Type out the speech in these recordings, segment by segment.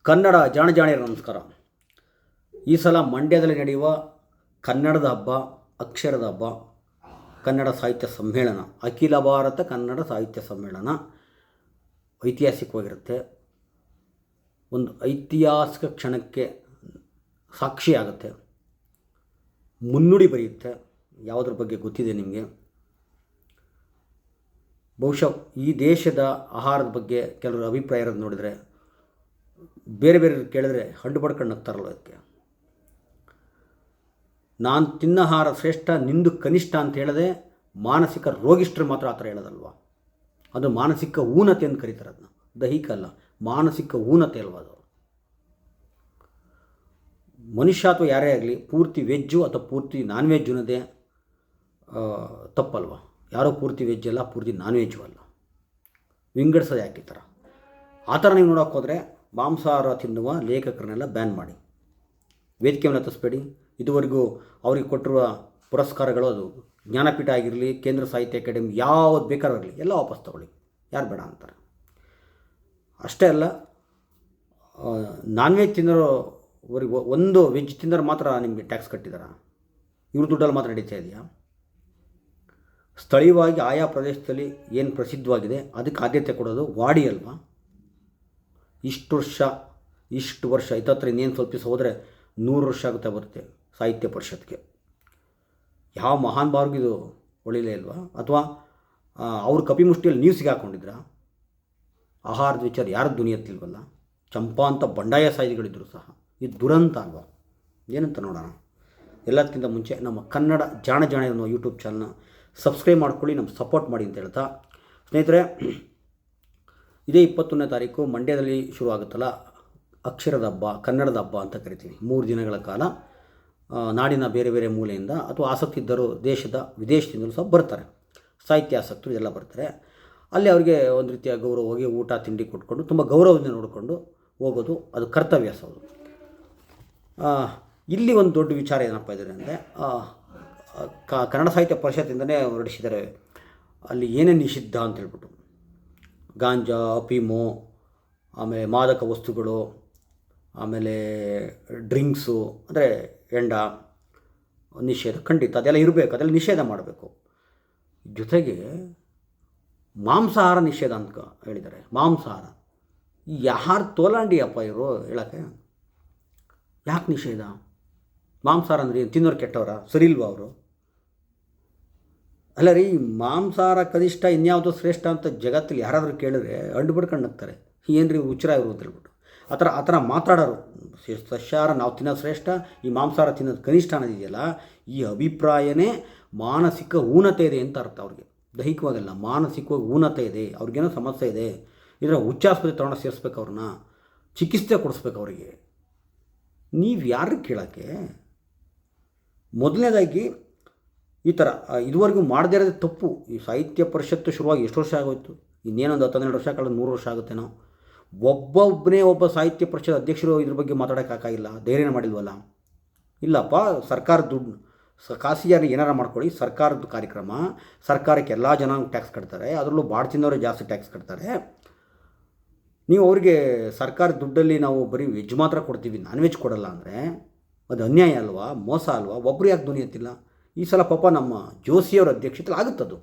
ಕನ್ನಡ ಜಾಣಜಾಣಿಯರ ನಮಸ್ಕಾರ. ಈ ಸಲ ಮಂಡ್ಯದಲ್ಲಿ ನಡೆಯುವ ಕನ್ನಡದ ಹಬ್ಬ, ಅಕ್ಷರದ ಹಬ್ಬ, ಕನ್ನಡ ಸಾಹಿತ್ಯ ಸಮ್ಮೇಳನ, ಅಖಿಲ ಭಾರತ ಕನ್ನಡ ಸಾಹಿತ್ಯ ಸಮ್ಮೇಳನ ಐತಿಹಾಸಿಕವಾಗಿರುತ್ತೆ. ಒಂದು ಐತಿಹಾಸಿಕ ಕ್ಷಣಕ್ಕೆ ಸಾಕ್ಷಿಯಾಗುತ್ತೆ, ಮುನ್ನುಡಿ ಬರೆಯುತ್ತೆ. ಯಾವುದ್ರ ಬಗ್ಗೆ ಗೊತ್ತಿದೆ ನಿಮಗೆ? ಬಹುಶಃ ಈ ದೇಶದ ಆಹಾರದ ಬಗ್ಗೆ ಕೆಲವರು ಅಭಿಪ್ರಾಯ ಇರೋದು ನೋಡಿದರೆ ಬೇರೆ ಬೇರೆ ಕೇಳಿದ್ರೆ ಹಂಡು ಪಡ್ಕೊಂಡು ನಗ್ತಾರಲ್ಲ. ಅದಕ್ಕೆ ನಾನು ತಿನ್ನಹಾರ ಶ್ರೇಷ್ಠ ನಿಂದು ಕನಿಷ್ಠ ಅಂತ ಹೇಳದೆ ಮಾನಸಿಕ ರೋಗಿಷ್ಠರು ಮಾತ್ರ ಆ ಥರ ಹೇಳೋದಲ್ವ. ಅದು ಮಾನಸಿಕ ಊನತೆ ಅಂತ ಕರೀತಾರೆ. ಅದನ್ನ ದೈಹಿಕ ಅಲ್ಲ, ಮಾನಸಿಕ ಊನತೆ ಅಲ್ವ ಅದು. ಮನುಷ್ಯ ಅಥವಾ ಯಾರೇ ಆಗಲಿ ಪೂರ್ತಿ ವೆಜ್ಜು ಅಥವಾ ಪೂರ್ತಿ ನಾನ್ ವೆಜ್ ಅನ್ನೋದೇ ತಪ್ಪಲ್ವ. ಯಾರೋ ಪೂರ್ತಿ ವೆಜ್ ಅಲ್ಲ, ಪೂರ್ತಿ ನಾನ್ ವೆಜ್ಜು ಅಲ್ಲ. ವಿಂಗಡಿಸೋದು ಯಾಕೆ ಈ ಥರ? ಆ ಥರ ನೀವು ನೋಡೋಕೆ ಹೋದರೆ ಮಾಂಸಾಹಾರ ತಿನ್ನುವ ಲೇಖಕರನ್ನೆಲ್ಲ ಬ್ಯಾನ್ ಮಾಡಿ, ವೇದಿಕೆಯನ್ನು ಹತ್ತಿಸ್ಬೇಡಿ. ಇದುವರೆಗೂ ಅವರಿಗೆ ಕೊಟ್ಟಿರುವ ಪುರಸ್ಕಾರಗಳು, ಅದು ಜ್ಞಾನಪೀಠ ಆಗಿರಲಿ, ಕೇಂದ್ರ ಸಾಹಿತ್ಯ ಅಕಾಡೆಮಿ, ಯಾವುದು ಬೇಕಾಗಿರಲಿ ಎಲ್ಲ ವಾಪಸ್ ತಗೊಳ್ಳಿ. ಯಾರು ಬೇಡ ಅಂತಾರೆ? ಅಷ್ಟೇ ಅಲ್ಲ, ನಾನ್ ವೆಜ್ ತಿನ್ನೋರಿಗೆ ಒಂದು ವೆಜ್ ತಿನ್ನೋರು ಮಾತ್ರ ನಿಮಗೆ ಟ್ಯಾಕ್ಸ್ ಕಟ್ಟಿದಾರ? ಇವ್ರ ದುಡ್ಡಲ್ಲಿ ಮಾತ್ರ ನಡೀತಾ ಇದೆಯಾ? ಸ್ಥಳೀಯವಾಗಿ ಆಯಾ ಪ್ರದೇಶದಲ್ಲಿ ಏನು ಪ್ರಸಿದ್ಧವಾಗಿದೆ ಅದಕ್ಕೆ ಆದ್ಯತೆ ಕೊಡೋದು ವಾಡಿ ಅಲ್ವಾ? ಇಷ್ಟು ವರ್ಷ ಇತ್ತತ್ರ ಇನ್ನೇನು ಸ್ವಲ್ಪ ದಿವಸ ಹೋದರೆ 100 ವರ್ಷ ಆಗುತ್ತೆ ಬರುತ್ತೆ ಸಾಹಿತ್ಯ ಪರಿಷತ್ಗೆ. ಯಾವ ಮಹಾನ್ ಭಾವ್ರಿಗಿದು ಒಳ್ಳೆಯೇ ಇಲ್ವಾ? ಅಥವಾ ಅವ್ರ ಕಪಿಮುಷ್ಟಿಯಲ್ಲಿ ನೀವು ಸಿಗಾಕೊಂಡಿದ್ರಾ? ಆಹಾರದ ವಿಚಾರ ಯಾರು ದುನಿಯತ್ತಿಲ್ವಲ್ಲ. ಚಂಪಾ ಅಂತ ಬಂಡಾಯ ಸಾಹಿತಿಗಳಿದ್ದರು ಸಹ. ಇದು ದುರಂತ ಅಲ್ವಾ? ಏನಂತ ನೋಡೋಣ. ಎಲ್ಲದಕ್ಕಿಂತ ಮುಂಚೆ ನಮ್ಮ ಕನ್ನಡ ಜಾಣ ಅನ್ನೋ ಯೂಟ್ಯೂಬ್ ಚಾನಲ್ನ ಸಬ್ಸ್ಕ್ರೈಬ್ ಮಾಡ್ಕೊಳ್ಳಿ, ನಮ್ಮ ಸಪೋರ್ಟ್ ಮಾಡಿ ಅಂತ ಹೇಳ್ತಾ, ಸ್ನೇಹಿತರೆ, ಇದೇ 21ನೇ ತಾರೀಕು ಮಂಡ್ಯದಲ್ಲಿ ಶುರುವಾಗುತ್ತಲ್ಲ ಅಕ್ಷರದ ಹಬ್ಬ, ಕನ್ನಡದ ಹಬ್ಬ ಅಂತ ಕರಿತೀವಿ. 3 ದಿನಗಳ ಕಾಲ ನಾಡಿನ ಬೇರೆ ಬೇರೆ ಮೂಲೆಯಿಂದ ಅಥವಾ ಆಸಕ್ತಿ ಇದ್ದರು ದೇಶದ ವಿದೇಶದಿಂದಲೂ ಸಹ ಬರ್ತಾರೆ. ಸಾಹಿತ್ಯ ಆಸಕ್ತರು ಎಲ್ಲ ಬರ್ತಾರೆ. ಅಲ್ಲಿ ಅವರಿಗೆ ಒಂದು ರೀತಿಯ ಗೌರವವಾಗಿ ಊಟ ತಿಂಡಿ ಕೊಟ್ಕೊಂಡು ತುಂಬ ಗೌರವದಿಂದ ನೋಡಿಕೊಂಡು ಹೋಗೋದು ಅದು ಕರ್ತವ್ಯ ಸಹ. ಇಲ್ಲಿ ಒಂದು ದೊಡ್ಡ ವಿಚಾರ ಏನಪ್ಪ ಇದ್ದಾರೆ ಅಂದರೆ, ಕನ್ನಡ ಸಾಹಿತ್ಯ ಪರಿಷತ್ತಿಂದಲೇ ಹೊರಡಿಸಿದ್ದಾರೆ ಅಲ್ಲಿ ಏನೇನು ನಿಷಿದ್ಧ ಅಂತ ಹೇಳ್ಬಿಟ್ಟು. ಗಾಂಜಾ, ಅಫೀಮು, ಆಮೇಲೆ ಮಾದಕ ವಸ್ತುಗಳು, ಆಮೇಲೆ ಡ್ರಿಂಕ್ಸು ಅಂದರೆ ಎಂಡ ನಿಷೇಧ ಖಂಡಿತ, ಅದೆಲ್ಲ ಇರಬೇಕು, ಅದೆಲ್ಲ ನಿಷೇಧ ಮಾಡಬೇಕು. ಜೊತೆಗೆ ಮಾಂಸಾಹಾರ ನಿಷೇಧ ಅಂತ ಹೇಳಿದ್ದಾರೆ. ಮಾಂಸಾಹಾರ ಯಾರು ತೋಲಾಂಡಿ ಅಪ್ಪ ಇವರು ಹೇಳೋಕ್ಕೆ? ಯಾಕೆ ನಿಷೇಧ? ಮಾಂಸಾಹಾರ ಅಂದರೆ ಏನು, ತಿನ್ನೋರು ಕೆಟ್ಟವರ? ಸರಿ ಇಲ್ವಾ ಅವರು? ಅಲ್ಲ ರೀ, ಮಾಂಸಾಹಾರ ಕನಿಷ್ಠ ಇನ್ಯಾವುದು ಶ್ರೇಷ್ಠ ಅಂತ ಜಗತ್ತಲ್ಲಿ ಯಾರಾದರೂ ಕೇಳಿದ್ರೆ ಅಂಡು ಬಿಡ್ಕೊಂಡು ನಗ್ತಾರೆ. ಏನು ರೀ ಹುಚ್ಚರ ಇವರು ಅಂತ ಹೇಳ್ಬಿಟ್ಟು ಆ ಥರ ಮಾತಾಡೋರು. ಸಸ್ಯಾಹಾರ ನಾವು ತಿನ್ನೋದು ಶ್ರೇಷ್ಠ, ಈ ಮಾಂಸಾಹಾರ ತಿನ್ನೋದು ಕನಿಷ್ಠ ಅನ್ನೋದಿದೆಯಲ್ಲ, ಈ ಅಭಿಪ್ರಾಯನೇ ಮಾನಸಿಕ ಊನತೆ ಇದೆ ಅಂತ ಅರ್ಥ. ಅವ್ರಿಗೆ ದೈಹಿಕವಾಗಲ್ಲ, ಮಾನಸಿಕವಾಗಿ ಊನತೆ ಇದೆ, ಅವ್ರಿಗೇನೋ ಸಮಸ್ಯೆ ಇದೆ. ಇದರ ಹುಚ್ಚಾಸ್ಪತ್ರೆ ತಗೊಂಡು ಸೇರಿಸ್ಬೇಕು, ಅವ್ರನ್ನ ಚಿಕಿತ್ಸೆ ಕೊಡಿಸ್ಬೇಕು ಅವರಿಗೆ. ನೀವು ಯಾರಿಗೆ ಕೇಳೋಕ್ಕೆ? ಮೊದಲನೇದಾಗಿ ಈ ಥರ ಇದುವರೆಗೂ ಮಾಡದೇ ಇರೋದೇ ತಪ್ಪು. ಈ ಸಾಹಿತ್ಯ ಪರಿಷತ್ತು ಶುರುವಾಗಿ ಎಷ್ಟು ವರ್ಷ ಆಗೋಯ್ತು? ಇನ್ನೇನೊಂದು 10-12 ವರ್ಷ ಕಳೆದು 100 ವರ್ಷ ಆಗುತ್ತೇನೋ. ಒಬ್ಬ ಸಾಹಿತ್ಯ ಪರಿಷತ್ ಅಧ್ಯಕ್ಷರು ಇದ್ರ ಬಗ್ಗೆ ಮಾತಾಡೋಕ್ಕಾಗಿಲ್ಲ, ಧೈರ್ಯ ಮಾಡಿಲ್ವಲ್ಲ. ಇಲ್ಲಪ್ಪ, ಸರ್ಕಾರದ ದುಡ್ಡು ಖಾಸಗಿಯಾಗಿ ಏನಾರು ಮಾಡ್ಕೊಳ್ಳಿ, ಸರ್ಕಾರದ ಕಾರ್ಯಕ್ರಮ, ಸರ್ಕಾರಕ್ಕೆ ಎಲ್ಲ ಜನ ಟ್ಯಾಕ್ಸ್ ಕಟ್ತಾರೆ, ಅದರಲ್ಲೂ ಬಾಡ್ ತಿನ್ನೋರು ಜಾಸ್ತಿ ಟ್ಯಾಕ್ಸ್ ಕಟ್ತಾರೆ. ನೀವು ಅವ್ರಿಗೆ ಸರ್ಕಾರದ ದುಡ್ಡಲ್ಲಿ ನಾವು ಬರೀ ವೆಜ್ ಮಾತ್ರ ಕೊಡ್ತೀವಿ, ನಾನ್ ವೆಜ್ ಕೊಡಲ್ಲ ಅಂದರೆ ಅದು ಅನ್ಯಾಯ ಅಲ್ವಾ, ಮೋಸ ಅಲ್ವಾ? ಒಬ್ಬರು ಯಾಕೆ ಧ್ವನಿ ಎತ್ತಿಲ್ಲ? ಈ ಸಲ ಪಾಪ ನಮ್ಮ ಜೋಶಿಯವರ ಅಧ್ಯಕ್ಷತೆಯಲ್ಲಿ ಆಗುತ್ತದು.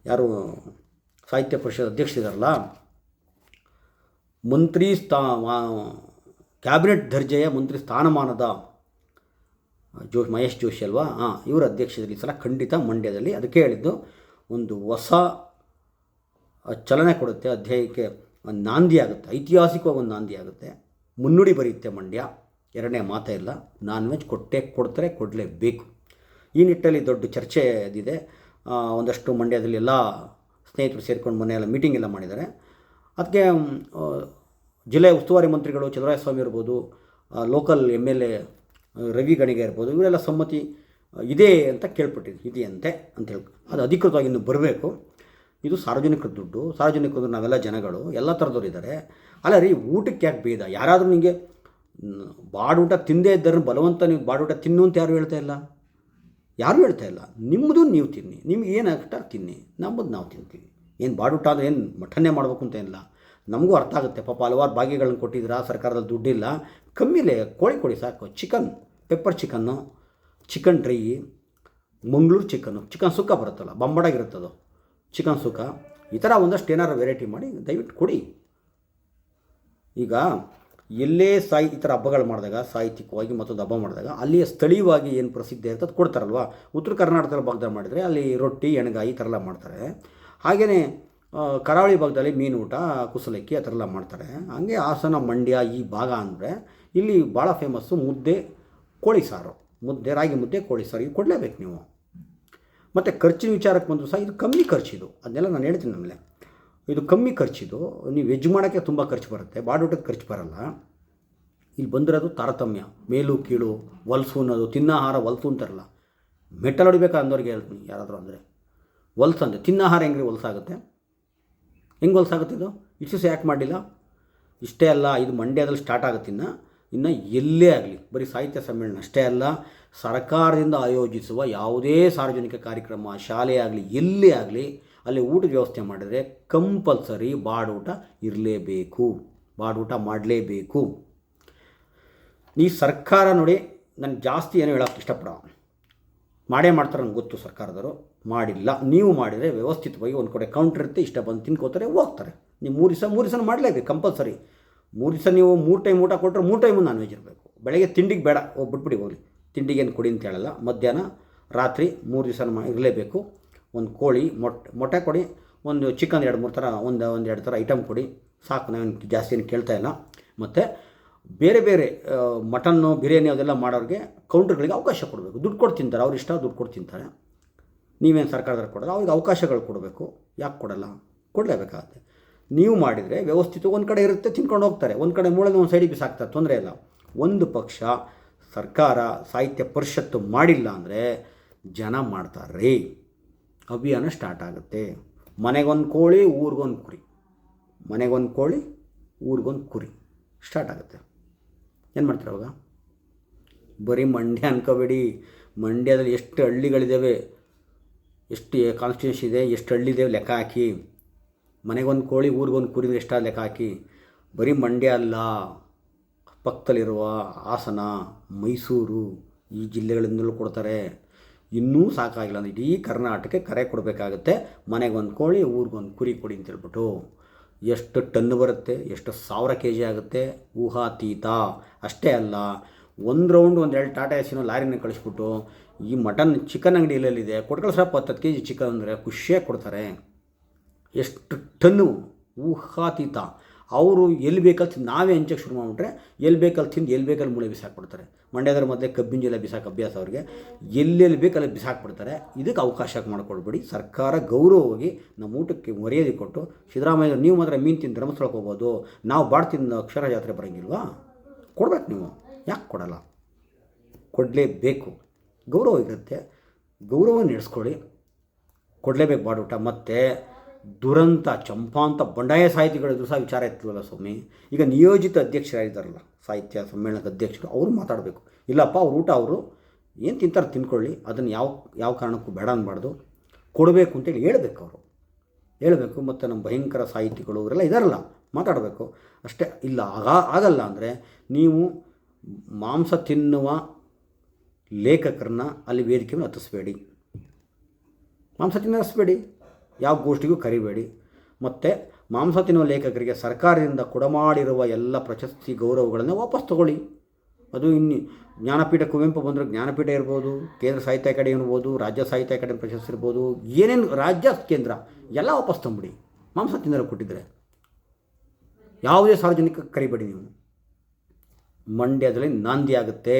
ಯಾರು ಸಾಹಿತ್ಯ ಪರಿಷತ್ ಅಧ್ಯಕ್ಷರಿದ್ದಾರಲ್ಲ, ಕ್ಯಾಬಿನೆಟ್ ದರ್ಜೆಯ ಮಂತ್ರಿ ಸ್ಥಾನಮಾನದ ಮಹೇಶ್ ಜೋಶಿ ಅಲ್ವಾ, ಇವರ ಅಧ್ಯಕ್ಷತೆಯಲ್ಲಿ ಈ ಸಲ ಖಂಡಿತ ಮಂಡ್ಯದಲ್ಲಿ, ಅದಕ್ಕೆ ಹೇಳಿದ್ದು, ಒಂದು ಹೊಸ ಚಲನೆ ಕೊಡುತ್ತೆ, ಅಧ್ಯಾಯಕ್ಕೆ ಒಂದು ನಾಂದಿ ಆಗುತ್ತೆ, ಐತಿಹಾಸಿಕವಾಗಿ ಒಂದು ನಾಂದಿ ಆಗುತ್ತೆ, ಮುನ್ನುಡಿ ಬರೆಯುತ್ತೆ ಮಂಡ್ಯ. ಎರಡನೇ ಮಾತೇ ಇಲ್ಲ. ನಾನ್ ವೆಜ್ ಕೊಡ್ತಾರೆ, ಕೊಡಲೇಬೇಕು. ಈ ನಿಟ್ಟಲ್ಲಿ ದೊಡ್ಡ ಚರ್ಚೆ ಇದಿದೆ. ಒಂದಷ್ಟು ಮಂಡ್ಯದಲ್ಲಿ ಎಲ್ಲ ಸ್ನೇಹಿತರು ಸೇರಿಕೊಂಡು ಮನೆಯೆಲ್ಲ ಮೀಟಿಂಗ್ ಎಲ್ಲ ಮಾಡಿದ್ದಾರೆ. ಅದಕ್ಕೆ ಜಿಲ್ಲೆಯ ಉಸ್ತುವಾರಿ ಮಂತ್ರಿಗಳು ಚಂದ್ರಸ್ವಾಮಿ ಇರ್ಬೋದು, ಲೋಕಲ್ MLA ರವಿ ಗಣಿಗೆ ಇರ್ಬೋದು, ಇವರೆಲ್ಲ ಸಮ್ಮತಿ ಇದೆ ಅಂತ ಕೇಳ್ಪಟ್ಟಿದ್ದು, ಇದೆಯಂತೆ ಅಂತ ಹೇಳಿ. ಅದು ಅಧಿಕೃತವಾಗಿ ಇನ್ನು ಬರಬೇಕು. ಇದು ಸಾರ್ವಜನಿಕರ ದುಡ್ಡು, ಸಾರ್ವಜನಿಕರು ನಾವೆಲ್ಲ ಜನಗಳು, ಎಲ್ಲ ಥರದವ್ರು ಇದ್ದಾರೆ. ಅಲ್ಲ ರೀ, ಊಟಕ್ಕೆ ಯಾಕೆ ಭೇದ? ಯಾರಾದರೂ ನಿಮಗೆ ಬಾಡೂಟ ತಿಂದೇ ಇದ್ದರೆ ಬಲವಂತ ನೀವು ಬಾಡೂಟ ತಿನ್ನು ಅಂತ ಯಾರು ಹೇಳ್ತಾ ಇಲ್ಲ? ನಿಮ್ಮದು ನೀವು ತಿನ್ನಿ, ನಿಮ್ಗೆ ಏನು ಅಷ್ಟ ತಿನ್ನಿ, ನಮ್ಮದು ನಾವು ತಿಂತೀವಿ. ಏನು ಬಾಡೂಟ ಅಂದರೆ ಏನು ಮಠನ್ನೇ ಮಾಡಬೇಕು ಅಂತ ಏನಿಲ್ಲ. ನಮಗೂ ಅರ್ಥ ಆಗುತ್ತೆ. ಪಾಪ ಹಲವಾರು ಭಾಗ್ಯಗಳನ್ನು ಕೊಟ್ಟಿದ್ದೀರಾ, ಸರ್ಕಾರದಲ್ಲಿ ದುಡ್ಡಿಲ್ಲ, ಕಮ್ಮಿಲೇ ಕೋಳಿ ಕೊಡಿ ಸಾಕು. ಚಿಕನ್, ಪೆಪ್ಪರ್ ಚಿಕನ್ನು, chicken dry, Mangaluru chicken sukka ಬರುತ್ತಲ್ಲ, ಬಂಬಡಾಗಿರುತ್ತದು ಚಿಕನ್ ಸುಕ್ಕ, ಈ ಥರ ಒಂದಷ್ಟು ಏನಾರು ವೆರೈಟಿ ಮಾಡಿ ದಯವಿಟ್ಟು ಕೊಡಿ. ಈಗ ಎಲ್ಲೇ ಈ ಥರ ಹಬ್ಬಗಳು ಮಾಡಿದಾಗ, ಸಾಹಿತ್ಯಿಕವಾಗಿ ಮತ್ತೊಂದು ಹಬ್ಬ ಮಾಡಿದಾಗ ಅಲ್ಲಿಯ ಸ್ಥಳೀಯವಾಗಿ ಏನು ಪ್ರಸಿದ್ಧಿ ಇರ್ತದೆ ಅದು ಕೊಡ್ತಾರಲ್ವ. ಉತ್ತರ ಕರ್ನಾಟಕದ ಭಾಗದಲ್ಲಿ ಮಾಡಿದರೆ ಅಲ್ಲಿ ರೊಟ್ಟಿ, ಎಣ್ಗಾಯಿ ಈ ಥರ ಎಲ್ಲ ಮಾಡ್ತಾರೆ. ಹಾಗೆಯೇ ಕರಾವಳಿ ಭಾಗದಲ್ಲಿ ಮೀನು ಊಟ, ಕುಸಲಕ್ಕಿ ಆ ಥರ ಎಲ್ಲ ಮಾಡ್ತಾರೆ. ಹಾಗೆ ಹಾಸನ, ಮಂಡ್ಯ ಈ ಭಾಗ ಅಂದರೆ ಇಲ್ಲಿ ಭಾಳ ಫೇಮಸ್ಸು ಮುದ್ದೆ, ಕೋಳಿ ಸಾರು, ರಾಗಿ ಮುದ್ದೆ, ಕೋಳಿ ಸಾರು ಇದು ಕೊಡಲೇಬೇಕು ನೀವು. ಮತ್ತು ಖರ್ಚಿನ ವಿಚಾರಕ್ಕೆ ಬಂದರೂ ಸಹ ಇದು ಕಮ್ಮಿ ಖರ್ಚಿದು, ಅದನ್ನೆಲ್ಲ ನಾನು ಹೇಳ್ತೀನಿ ಆಮೇಲೆ. ಇದು ಕಮ್ಮಿ ಖರ್ಚಿದು. ನೀವು ವೆಜ್ ಮಾಡೋಕ್ಕೆ ತುಂಬ ಖರ್ಚು ಬರುತ್ತೆ, ಬಾಡೂಟಕ್ಕೆ ಖರ್ಚು ಬರಲ್ಲ. ಇಲ್ಲಿ ಬಂದಿರೋದು ತಾರತಮ್ಯ, ಮೇಲು ಕೀಳು, ಹೊಲ್ಸು ಅನ್ನೋದು, ತಿನ್ನಾಹಾರ ಹೊಲ್ಸು ಅಂತಾರಲ್ಲ, ಮೆಟ್ಟಲ್ ಹೊಡಿಬೇಕಾ ಅಂದವ್ರಿಗೆ ಹೇಳ್ತೀನಿ ಯಾರಾದರೂ ಅಂದರೆ. ಹೊಲ್ಸು ಅಂದರೆ ತಿನ್ನಾಹಾರ ಹೆಂಗ್ರಿ ಹೊಲ್ಸಾಗುತ್ತೆ? ಹೆಂಗೆ ಹೊಲ್ಸಾಗುತ್ತೆ ಇದು? ಇಷ್ಟು ಯಾಕೆ ಮಾಡಲಿಲ್ಲ? ಇಷ್ಟೇ ಅಲ್ಲ, ಇದು ಮಂಡ್ಯದಲ್ಲಿ ಸ್ಟಾರ್ಟ್ ಆಗುತ್ತೆ. ಇನ್ನು ಎಲ್ಲೇ ಆಗಲಿ, ಬರೀ ಸಾಹಿತ್ಯ ಸಮ್ಮೇಳನ ಅಷ್ಟೇ ಅಲ್ಲ, ಸರ್ಕಾರದಿಂದ ಆಯೋಜಿಸುವ ಯಾವುದೇ ಸಾರ್ವಜನಿಕ ಕಾರ್ಯಕ್ರಮ, ಶಾಲೆ ಆಗಲಿ ಎಲ್ಲೇ ಆಗಲಿ, ಅಲ್ಲಿ ಊಟದ ವ್ಯವಸ್ಥೆ ಮಾಡಿದರೆ ಕಂಪಲ್ಸರಿ ಬಾಡೂಟ ಇರಲೇಬೇಕು, ಬಾಡೂಟ ಮಾಡಲೇಬೇಕು. ಈ ಸರ್ಕಾರ ನೋಡಿ, ನಾನು ಜಾಸ್ತಿ ಏನೋ ಹೇಳೋಕ್ಕೆ ಇಷ್ಟಪಡ, ಮಾಡೇ ಮಾಡ್ತಾರೆ ನನಗೆ ಗೊತ್ತು, ಸರ್ಕಾರದವರು ಮಾಡಿಲ್ಲ. ನೀವು ಮಾಡಿದರೆ ವ್ಯವಸ್ಥಿತವಾಗಿ ಒಂದು ಕಡೆ ಕೌಂಟ್ರ್ ಇರುತ್ತೆ, ಇಷ್ಟ ಬಂದು ತಿನ್ಕೋತಾರೆ, ಹೋಗ್ತಾರೆ. ನೀವು 3 ದಿವಸ ಮಾಡಲೇಬೇಕು ಕಂಪಲ್ಸರಿ. 3 ದಿವಸ ನೀವು 3 ಟೈಮ್ ಊಟ ಕೊಟ್ಟರೆ 3 ಟೈಮು ನಾನ್ ವೆಜ್ ಇರಬೇಕು. ಬೆಳಗ್ಗೆ ತಿಂಡಿಗೆ ಬೇಡ, ಬಿಟ್ಬಿಡಿ ಹೋಗಲಿ, ತಿಂಡಿಗೇನು ಕೊಡಿ ಅಂತ ಹೇಳಲ್ಲ. ಮಧ್ಯಾಹ್ನ, ರಾತ್ರಿ 3 ದಿವಸ ಇರಲೇಬೇಕು. ಒಂದು ಕೋಳಿ, ಮೊಟ್ಟೆ ಕೊಡಿ, ಒಂದು ಚಿಕನ್ 2-3 ಥರ, ಒಂದು 2 ಥರ ಐಟಮ್ ಕೊಡಿ ಸಾಕು. ನಾನು ಜಾಸ್ತಿ ಏನು ಕೇಳ್ತಾ ಇಲ್ಲ. ಮತ್ತು ಬೇರೆ ಬೇರೆ ಮಟನ್ನು, ಬಿರಿಯಾನಿ ಅದೆಲ್ಲ ಮಾಡೋರಿಗೆ ಕೌಂಟ್ರ್ಗಳಿಗೆ ಅವಕಾಶ ಕೊಡಬೇಕು. ದುಡ್ಡು ಕೊಟ್ಟು ತಿಂತಾರೆ, ಅವ್ರು ಇಷ್ಟ ದುಡ್ಡು ಕೊಟ್ಟು ತಿಂತಾರೆ. ನೀವೇನು ಸರ್ಕಾರದವ್ರು ಕೊಡೋಲ್ಲ, ಅವ್ರಿಗೆ ಅವಕಾಶಗಳು ಕೊಡಬೇಕು. ಯಾಕೆ ಕೊಡಲ್ಲ? ಕೊಡಲೇಬೇಕಾಗುತ್ತೆ. ನೀವು ಮಾಡಿದರೆ ವ್ಯವಸ್ಥಿತ ಒಂದು ಕಡೆ ಇರುತ್ತೆ, ತಿನ್ಕೊಂಡು ಹೋಗ್ತಾರೆ. ಒಂದು ಕಡೆ ಮೂಳೆನ ಒಂದು ಸೈಡಿಗೆ ಬಿಸಾಕ್ತಾರೆ, ತೊಂದರೆ ಇಲ್ಲ. ಒಂದು ಪಕ್ಷ ಸರ್ಕಾರ ಸಾಹಿತ್ಯ ಪರಿಷತ್ತು ಮಾಡಿಲ್ಲ ಅಂದರೆ ಜನ ಮಾಡ್ತಾರೆ. ಅಭಿಯಾನ ಸ್ಟಾರ್ಟ್ ಆಗುತ್ತೆ. ಮನೆಗೊಂದು ಕೋಳಿ, ಊರಿಗೊಂದು ಕುರಿ, ಮನೆಗೊಂದು ಕೋಳಿ, ಊರಿಗೊಂದು ಕುರಿ ಸ್ಟಾರ್ಟ್ ಆಗುತ್ತೆ. ಏನು ಮಾಡ್ತಾರೆ ಅವಾಗ? ಬರೀ ಮಂಡ್ಯ ಅನ್ಕೋಬೇಡಿ, ಮಂಡ್ಯದಲ್ಲಿ ಎಷ್ಟು ಹಳ್ಳಿಗಳಿದ್ದಾವೆ, ಎಷ್ಟು ಕಾನ್ಸ್ಟಿಟ್ಯೂನ್ಸಿ ಇದೆ, ಎಷ್ಟು ಹಳ್ಳಿದ್ದೇವೆ ಲೆಕ್ಕ ಹಾಕಿ. ಮನೆಗೊಂದು ಕೋಳಿ, ಊರಿಗೊಂದು ಕುರಿ ಎಷ್ಟಾದ ಲೆಕ್ಕ ಹಾಕಿ. ಬರೀ ಮಂಡ್ಯ ಅಲ್ಲ, ಪಕ್ಕದಲ್ಲಿರುವ ಹಾಸನ, ಮೈಸೂರು ಈ ಜಿಲ್ಲೆಗಳಿಂದಲೂ ಕೊಡ್ತಾರೆ. ಇನ್ನೂ ಸಾಕಾಗಿಲ್ಲ ಅಂದರೆ ಇಡೀ ಕರ್ನಾಟಕಕ್ಕೆ ಕರೆ ಕೊಡಬೇಕಾಗುತ್ತೆ. ಮನೆಗೊಂದು ಕೋಳಿ, ಊರಿಗೊಂದು ಕುರಿ ಕೊಡಿ ಅಂತೇಳ್ಬಿಟ್ಟು. ಎಷ್ಟು ಟನ್ ಬರುತ್ತೆ, ಎಷ್ಟು 1000 kg ಆಗುತ್ತೆ, ಊಹಾತೀತ. ಅಷ್ಟೇ ಅಲ್ಲ, ಒಂದು ರೌಂಡ್ 1-2 ಟಾಟಾ ಎಸಿನೋ ಲಾರಿನ ಕಳಿಸ್ಬಿಟ್ಟು ಈ ಮಟನ್ ಚಿಕನ್ ಅಂಗಡಿ ಎಲ್ಲೆಲ್ಲಿದೆ ಕೊಟ್ಕಳ್ಸಪ್ಪ 10 kg ಚಿಕನ್ ಅಂದರೆ ಖುಷಿಯಾಗಿ ಕೊಡ್ತಾರೆ. ಎಷ್ಟು ಟನ್ನು, ಊಹಾತೀತ. ಅವರು ಎಲ್ಲಿ ಬೇಕಲ್ಲಿ ನಾವೇ ಹಂಚಕ್ಕೆ ಶುರು ಮಾಡಿಬಿಟ್ರೆ ಎಲ್ಲಿ ಬೇಕಲ್ಲಿ ತಿಂದು ಎಲ್ಲಿ ಬೇಕಲ್ಲಿ ಮೂಳೆ ಬಿಸಾಕ್ಬಿಡ್ತಾರೆ. ಮಂಡ್ಯದ್ರ ಮೊದಲೇ ಕಬ್ಬಿನ ಜಲ ಬಿಸಾಕ ಅಭ್ಯಾಸ ಅವ್ರಿಗೆ, ಎಲ್ಲೆಲ್ಲಿ ಬೇಕಲ್ಲಿ ಬಿಸಾಕ್ಬಿಡ್ತಾರೆ. ಇದಕ್ಕೆ ಅವಕಾಶ ಮಾಡಿಕೊಡ್ಬೇಡಿ. ಸರ್ಕಾರ ಗೌರವವಾಗಿ ನಮ್ಮ ಊಟಕ್ಕೆ ಮರ್ಯಾದೆ ಕೊಟ್ಟು, ಸಿದ್ದರಾಮಯ್ಯ ನೀವು ಮಾತ್ರ ಮೀನು ತಿಂದು ಧರ್ಮಸ್ಥಳಕ್ಕೆ ಹೋಗ್ಬೋದು, ನಾವು ಬಾಡ್ ತಿಂದು ಅಕ್ಷರ ಜಾತ್ರೆ ಬರೋಂಗಿಲ್ವಾ? ಕೊಡ್ಬೇಕು ನೀವು. ಯಾಕೆ ಕೊಡಲ್ಲ? ಕೊಡಲೇಬೇಕು. ಗೌರವ ಇರುತ್ತೆ, ಗೌರವ ನಡೆಸ್ಕೊಳ್ಳಿ, ಕೊಡಲೇಬೇಕು ಬಾಡೂಟ. ಮತ್ತು ದುರಂತ ಚಂಪಾಂತ ಬಂಡಾಯ ಸಾಹಿತಿಗಳಿದ್ರು ಸಹ ವಿಚಾರ ಇರ್ತಿಲ್ವಲ್ಲ ಸ್ವಾಮಿ. ಈಗ ನಿಯೋಜಿತ ಅಧ್ಯಕ್ಷರಾಗಿದ್ದಾರಲ್ಲ ಸಾಹಿತ್ಯ ಸಮ್ಮೇಳನದ ಅಧ್ಯಕ್ಷರು, ಅವರು ಮಾತಾಡಬೇಕು. ಇಲ್ಲಪ್ಪ ಅವ್ರ ಊಟ ಅವರು ಏನು ತಿಂತಾರೆ ತಿನ್ಕೊಳ್ಳಿ, ಅದನ್ನು ಯಾವ ಕಾರಣಕ್ಕೂ ಬೇಡ ಅನ್ನಬಾರ್ದು, ಕೊಡಬೇಕು ಅಂತೇಳಿ ಹೇಳಬೇಕು. ಮತ್ತು ನಮ್ಮ ಭಯಂಕರ ಸಾಹಿತಿಗಳು ಇವರೆಲ್ಲ ಇದ್ದಾರಲ್ಲ, ಮಾತಾಡಬೇಕು ಅಷ್ಟೇ. ಇಲ್ಲ ಆಗಲ್ಲ ಅಂದರೆ ನೀವು ಮಾಂಸ ತಿನ್ನುವ ಲೇಖಕರನ್ನ ಅಲ್ಲಿ ವೇದಿಕೆ ಮೇಲೆ ಹತ್ತಿಸ್ಬೇಡಿ, ಮಾಂಸ ತಿನ್ನಿಸ್ಬೇಡಿ, ಯಾವ ಗೋಷ್ಠಿಗೂ ಕರಿಬೇಡಿ. ಮತ್ತು ಮಾಂಸ ತಿನ್ನುವ ಲೇಖಕರಿಗೆ ಸರ್ಕಾರದಿಂದ ಕೊಡಮಾಡಿರುವ ಎಲ್ಲ ಪ್ರಶಸ್ತಿ ಗೌರವಗಳನ್ನು ವಾಪಸ್ ತಗೊಳ್ಳಿ. ಅದು ಇನ್ನು ಜ್ಞಾನಪೀಠ, ಕುವೆಂಪು ಬಂದರೆ ಜ್ಞಾನಪೀಠ ಇರ್ಬೋದು, ಕೇಂದ್ರ ಸಾಹಿತ್ಯ ಅಕಾಡೆಮಿ ಇರ್ಬೋದು, ರಾಜ್ಯ ಸಾಹಿತ್ಯ ಅಕಾಡೆಮಿ ಪ್ರಶಸ್ತಿ ಇರ್ಬೋದು, ಏನೇನು ರಾಜ್ಯ ಕೇಂದ್ರ ಎಲ್ಲ ವಾಪಸ್ ತಂಬಿಡಿ. ಮಾಂಸ ತಿನ್ನಲು ಕೊಟ್ಟಿದ್ದರೆ ಯಾವುದೇ ಸಾರ್ವಜನಿಕ ಕರಿಬೇಡಿ. ನೀವು ಮಂಡ್ಯದಲ್ಲಿ ನಾಂದಿ ಆಗುತ್ತೆ,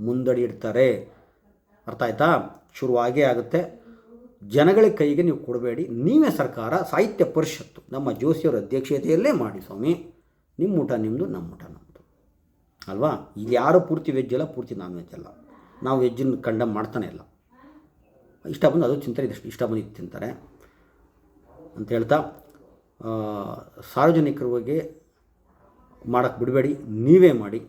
ಮುಂದಡಿ ಇಡ್ತಾರೆ. ಅರ್ಥ ಆಯ್ತಾ? ಶುರುವಾಗೇ ಆಗುತ್ತೆ. ಜನಗಳ ಕೈಗೆ ನೀವು ಕೊಡಬೇಡಿ. ನೀವೇ ಸರ್ಕಾರ, ಸಾಹಿತ್ಯ ಪರಿಷತ್ತು ನಮ್ಮ ಜೋಶಿಯವರ ಅಧ್ಯಕ್ಷತೆಯಲ್ಲೇ ಮಾಡಿ ಸ್ವಾಮಿ. ನಿಮ್ಮ ಊಟ ನಿಮ್ಮದು, ನಮ್ಮ ಊಟ ನಮ್ಮದು ಅಲ್ವಾ? ಇಲ್ಲಿ ಯಾರು ಪೂರ್ತಿ ವೆಜ್ ಅಲ್ಲ, ಪೂರ್ತಿ ನಾನ್ ವೆಜ್ ಅಲ್ಲ. ನಾವು ವೆಜ್ಜನ್ನು ಕಂಡಮ್ ಮಾಡ್ತಾನೆ ಇಲ್ಲ. ಇಷ್ಟ ಬಂದು ಅದು ತಿಂತಾರೆ, ಇದಷ್ಟು ಇಷ್ಟ ಬಂದು ಇದು ತಿಂತಾರೆ ಅಂತ ಹೇಳ್ತಾ, ಸಾರ್ವಜನಿಕರ ಬಗ್ಗೆ ಮಾಡೋಕ್ಕೆ ಬಿಡಬೇಡಿ, ನೀವೇ ಮಾಡಿ.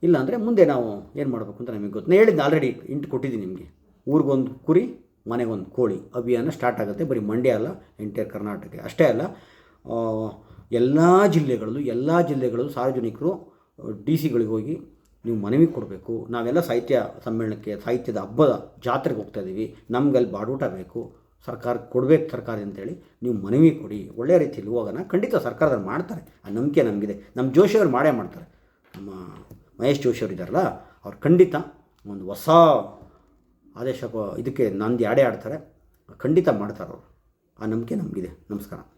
ಇಲ್ಲಾಂದರೆ ಮುಂದೆ ನಾವು ಏನು ಮಾಡಬೇಕು ಅಂತ ನಮಗೆ ಗೊತ್ತು. ನಾನು ಹೇಳಿದ್ದು ಆಲ್ರೆಡಿ ಇಂಟು ಕೊಟ್ಟಿದ್ದೀನಿ ನಿಮಗೆ. ಊರಿಗೊಂದು ಕುರಿ, ಮನೆಗೊಂದು ಕೋಳಿ ಅಭಿಯಾನ ಸ್ಟಾರ್ಟ್ ಆಗುತ್ತೆ. ಬರೀ ಮಂಡ್ಯ ಅಲ್ಲ, ಎಂಟೈರ್ ಕರ್ನಾಟಕ. ಅಷ್ಟೇ ಅಲ್ಲ, ಎಲ್ಲ ಜಿಲ್ಲೆಗಳಲ್ಲೂ ಸಾರ್ವಜನಿಕರು ಡಿ ಸಿಗಳಿಗೆ ಹೋಗಿ ನೀವು ಮನವಿ ಕೊಡಬೇಕು. ನಾವೆಲ್ಲ ಸಾಹಿತ್ಯ ಸಮ್ಮೇಳನಕ್ಕೆ, ಸಾಹಿತ್ಯದ ಹಬ್ಬದ ಜಾತ್ರೆಗೆ ಹೋಗ್ತಾ ಇದ್ದೀವಿ, ನಮ್ಗಲ್ಲಿ ಬಾಡೂಟ ಬೇಕು, ಸರ್ಕಾರಕ್ಕೆ ಕೊಡಬೇಕು ಸರ್ಕಾರ ಅಂತೇಳಿ ನೀವು ಮನವಿ ಕೊಡಿ. ಒಳ್ಳೆಯ ರೀತಿಯಲ್ಲಿ ಹೋಗೋಣ. ಖಂಡಿತ ಸರ್ಕಾರದವ್ರು ಮಾಡ್ತಾರೆ, ಆ ನಂಬಿಕೆ ನಮಗಿದೆ. ನಮ್ಮ ಜೋಶಿಯವ್ರು ಮಾಡೇ ಮಾಡ್ತಾರೆ. ನಮ್ಮ ಮಹೇಶ್ ಜೋಶಿಯವ್ರು ಇದ್ದಾರಲ್ಲ, ಅವ್ರು ಖಂಡಿತ ಒಂದು ಹೊಸ ಆದೇಶ ಇದಕ್ಕೆ ನಂದಿ ಆಡೇ ಆಡ್ತಾರೆ. ಖಂಡಿತ ಮಾಡ್ತಾರೆ ಅವರು. ಆ ನಂಬಿಕೆ ನಮಗಿದೆ. ನಮಸ್ಕಾರ.